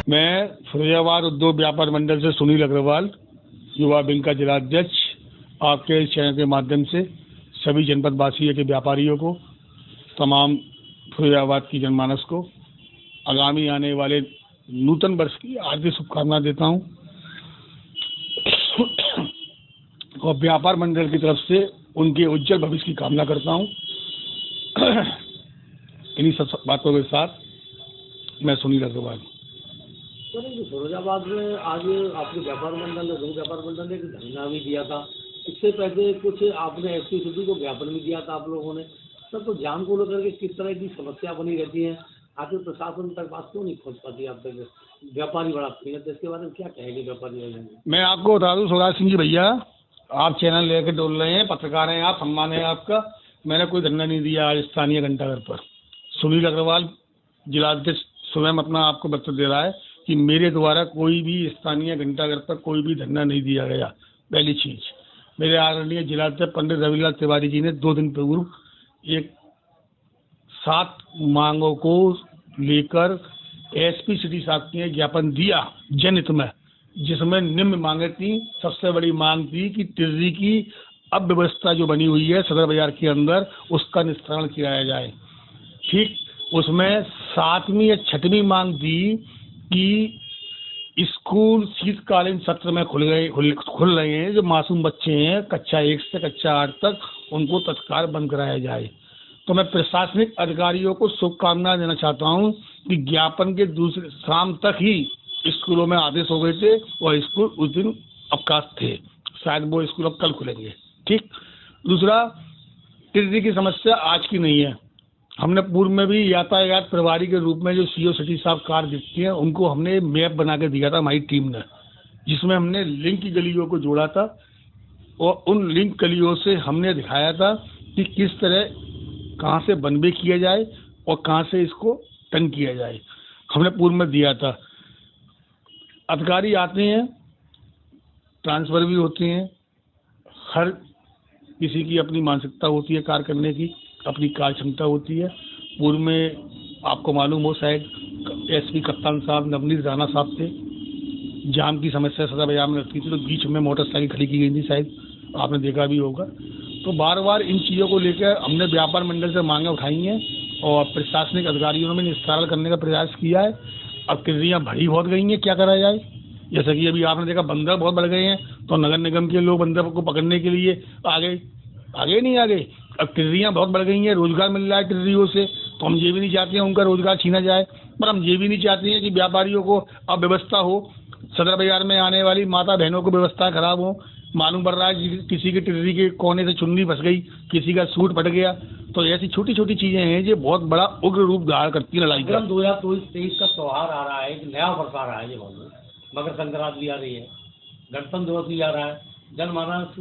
मैं फिरोजाबाद उद्योग व्यापार मंडल से सुनील अग्रवाल, युवा विंग का जिलाध्यक्ष, आपके इस चैनल के माध्यम से सभी जनपदवासियों के व्यापारियों को, तमाम फिरोजाबाद की जनमानस को आगामी आने वाले नूतन वर्ष की हार्दिक शुभकामनाएं देता हूं और व्यापार मंडल की तरफ से उनके उज्जवल भविष्य की कामना करता हूं। इन्हीं सब बातों के साथ मैं सुनील अग्रवाल। फिरोजाबाद में आज आपके व्यापार मंडल ने एक धरना भी दिया था। इससे पहले कुछ आपने एसपी सिटी को ज्ञापन भी दिया था आप लोगों ने। सर, तो जाम को लेकर के किस तरह की समस्या बनी रहती है? आखिर प्रशासन तक बात क्यों नहीं पहुँच पाती आप तक? व्यापारी बड़ा है, तो इसके बारे में क्या कहेंगे व्यापारी वाले? मैं आपको बता दूं स्वराज सिंह जी भैया, आप चैनल लेकर डोल रहे हैं, पत्रकार हैं आप, सम्मान है आपका। मैंने कोई धरना नहीं दिया आज स्थानीय घंटाघर पर। सुनील अग्रवाल जिलाध्यक्ष स्वयं अपना आपको वक्तव्य दे रहा है कि मेरे द्वारा कोई भी स्थानीय घंटाघर पर कोई भी धरना नहीं दिया गया। पहली चीज, मेरे आदरणीय जिलाध्यक्ष पंडित रविलाल तिवारी जी ने 2 दिन पूर्व एक 7 मांगों को लेकर एसपी सिटी साहब ने ज्ञापन दिया जनहित में, जिसमें निम्न मांगे थी। सबसे बड़ी मांग थी कि टिर्री की अव्यवस्था जो बनी हुई है सदर बाजार के अंदर, उसका निस्तारण किया जाए। ठीक, उसमें 7वीं या 6वीं मांग थी कि स्कूल शीतकालीन सत्र में खुल रहे हैं। जो मासूम बच्चे हैं कक्षा 1 से कक्षा 8 तक, उनको तत्काल बंद कराया जाए। तो मैं प्रशासनिक अधिकारियों को शुभकामनाएं देना चाहता हूं कि ज्ञापन के दूसरे शाम तक ही स्कूलों में आदेश हो गए थे और स्कूल उस दिन अवकाश थे। शायद वो स्कूल अब कल खुलेंगे। ठीक, दूसरा, टिर्री की समस्या आज की नहीं है। हमने पूर्व में भी यातायात प्रभारी के रूप में जो सीओ सिटी साहब कार्य देखती हैं, उनको हमने मैप बना के दिया था हमारी टीम ने, जिसमें हमने लिंक की गलियों को जोड़ा था और उन लिंक गलियों से हमने दिखाया था कि किस तरह कहाँ से बनवे किया जाए और कहाँ से इसको तंग किया जाए। हमने पूर्व में दिया था। अधिकारी आते हैं, ट्रांसफ़र भी होते हैं। हर किसी की अपनी मानसिकता होती है कार्य करने की, अपनी कार्य क्षमता होती है। पूर्व में आपको मालूम हो, शायद एसपी कप्तान साहब नवनीत राणा साहब थे। जाम की समस्या सदर बाजार में लगती थी तो बीच में मोटरसाइकिल खड़ी की गई थी, शायद आपने देखा भी होगा। तो बार बार इन चीज़ों को लेकर हमने व्यापार मंडल से मांगें उठाई हैं और प्रशासनिक अधिकारियों ने निस्तारण करने का प्रयास किया है। अब टिर्रियाँ भरी बहुत गई हैं, क्या करा जाए? जैसे कि अभी आपने देखा बंदर बहुत बढ़ गए हैं, तो नगर निगम के लोग बंदर को पकड़ने के लिए आगे नहीं आ गए। अब टिर्रियाँ बहुत बढ़ गई हैं, रोजगार मिल रहा है टिर्रियों से, तो हम ये भी नहीं चाहते हैं उनका रोजगार छीना जाए। पर हम ये भी नहीं चाहते हैं कि व्यापारियों को अव्यवस्था हो, सदर बाजार में आने वाली माता बहनों को व्यवस्था खराब हो। मालूम पड़ रहा है कि किसी की टिर्री के कोने से चुन्नी फंस गई, किसी का सूट फट गया। तो ऐसी छोटी छोटी चीजें हैं जो बहुत बड़ा उग्र रूप धारण करती है लड़ाई का। 2023 का त्योहार आ रहा है, एक नया वर्ष आ रहा है, ये बोलो मकर संक्रांति भी आ रही है, गणतंत्र दिवस भी आ रहा है। जनमानस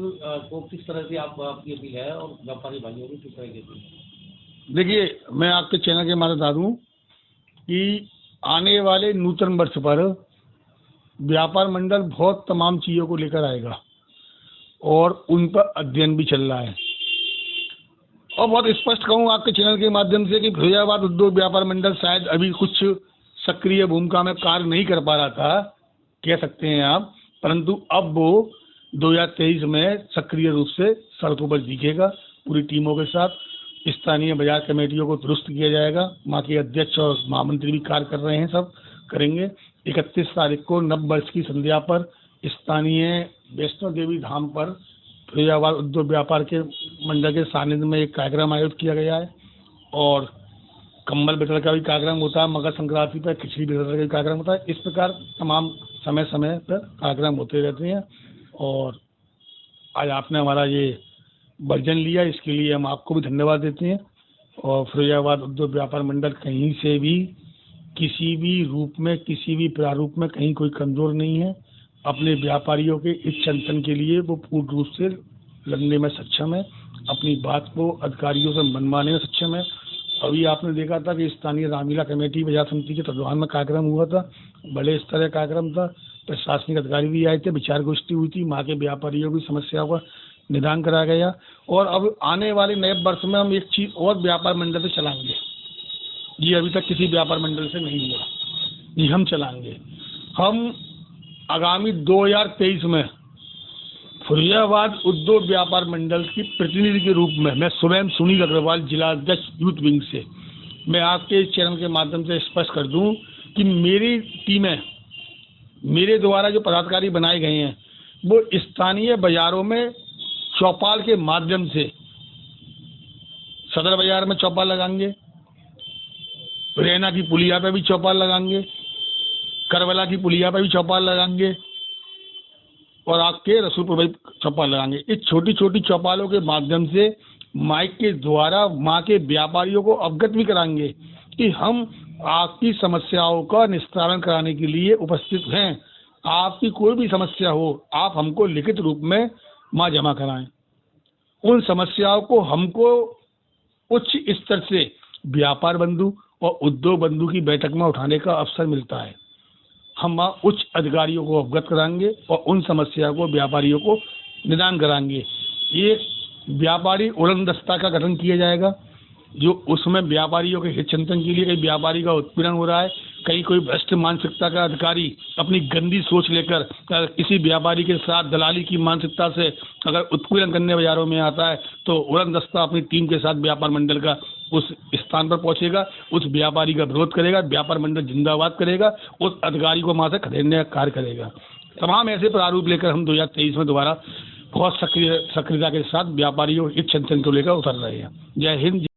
को किस तरह से आपकी अपील है और व्यापारी भाइयों की किस तरह की अपील है? देखिए, मैं आपके चैनल के माध्यम बता दूं कि आने वाले नूतन वर्ष पर व्यापार मंडल बहुत तमाम चीज़ों को लेकर आएगा और उन पर अध्ययन भी चल रहा है। और बहुत स्पष्ट कहूँ आपके चैनल के माध्यम से कि फिरोजाबाद उद्योग व्यापार मंडल शायद अभी कुछ सक्रिय भूमिका में कार्य नहीं कर पा रहा था, कह सकते हैं आप, परंतु अब वो 2023 में सक्रिय रूप से सड़कों पर दिखेगा पूरी टीमों के साथ। स्थानीय बाजार कमेटियों को दुरुस्त किया जाएगा। वहाँ के अध्यक्ष और महामंत्री भी कार्य कर रहे हैं, सब करेंगे। 31 तारीख को नव वर्ष की संध्या पर स्थानीय वैष्णो देवी धाम पर फिरोजाबाद उद्योग व्यापार के मंडल के सानिध्य में एक कार्यक्रम आयोजित किया गया है और कंबल वितरण का भी कार्यक्रम होता है। मकर संक्रांति पर खिचड़ी वितरण का भी कार्यक्रम होता है। इस प्रकार तमाम समय समय पर कार्यक्रम होते रहते हैं और आज आपने हमारा ये वर्जन लिया, इसके लिए हम आपको भी धन्यवाद देते हैं। और फिरोजाबाद उद्योग व्यापार मंडल कहीं से भी किसी भी रूप में, किसी भी प्रारूप में कहीं कोई कमज़ोर नहीं है। अपने व्यापारियों के इस चिंतन के लिए वो पूर्ण रूप से लड़ने में सक्षम है, अपनी बात को अधिकारियों से मनवाने में सक्षम है। अभी आपने देखा था कि स्थानीय रामलीला कमेटी बाजार समिति के तत्वाधान में कार्यक्रम हुआ था, बड़े स्तर का कार्यक्रम था। प्रशासनिक अधिकारी भी आए थे, विचार गोष्ठी हुई थी, वहाँ के व्यापारियों की समस्याओं का निदान कराया गया। और अब आने वाले नए वर्ष में हम एक चीज़ और व्यापार मंडल से चलाएंगे, ये अभी तक किसी व्यापार मंडल से नहीं हुआ। जी हम चलाएंगे। हम आगामी 2023 में फिरोजाबाद उद्योग व्यापार मंडल की प्रतिनिधि के रूप में मैं स्वयं सुनील अग्रवाल, जिला अध्यक्ष यूथ विंग से, मैं आपके इस चैनल के माध्यम से स्पष्ट कर दूं कि मेरी टीमें, मेरे द्वारा जो पदाधिकारी बनाए गए हैं, वो स्थानीय बाजारों में चौपाल के माध्यम से सदर बाजार में चौपाल लगाएंगे, रैना की पुलिया पे भी चौपाल लगाएंगे, करबला की पुलिया पे भी चौपाल लगाएंगे और आपके रसूलपुर में चौपाल लगाएंगे। इस छोटी छोटी चौपालों के माध्यम से माइक के द्वारा वहाँ के व्यापारियों को अवगत भी कराएंगे कि हम आपकी समस्याओं का निस्तारण कराने के लिए उपस्थित हैं। आपकी कोई भी समस्या हो, आप हमको लिखित रूप में वहाँ जमा कराएं। उन समस्याओं को हमको उच्च स्तर से व्यापार बंधु और उद्योग बंधु की बैठक में उठाने का अवसर मिलता है। हम वहाँ उच्च अधिकारियों को अवगत कराएंगे और उन समस्या को व्यापारियों को निदान कराएंगे। एक व्यापारी उड़न दस्ता का गठन किया जाएगा, जो उसमें व्यापारियों के हित चिंतन के लिए, कहीं व्यापारी का उत्पीड़न हो रहा है, कहीं कोई भ्रष्ट मानसिकता का अधिकारी अपनी गंदी सोच लेकर किसी व्यापारी के साथ दलाली की मानसिकता से अगर उत्पीड़न करने बाजारों में आता है, तो उड़न दस्ता अपनी टीम के साथ व्यापार मंडल का उस स्थान पर पहुंचेगा, उस व्यापारी का विरोध करेगा, व्यापार मंडल जिंदाबाद करेगा, उस अधिकारी को वहाँ से खदेड़ने का कार्य करेगा। तमाम ऐसे प्रारूप लेकर हम 2023 में दोबारा बहुत सक्रियता के साथ व्यापारियों हित चिंतन को लेकर उतर रहे हैं। जय हिंद।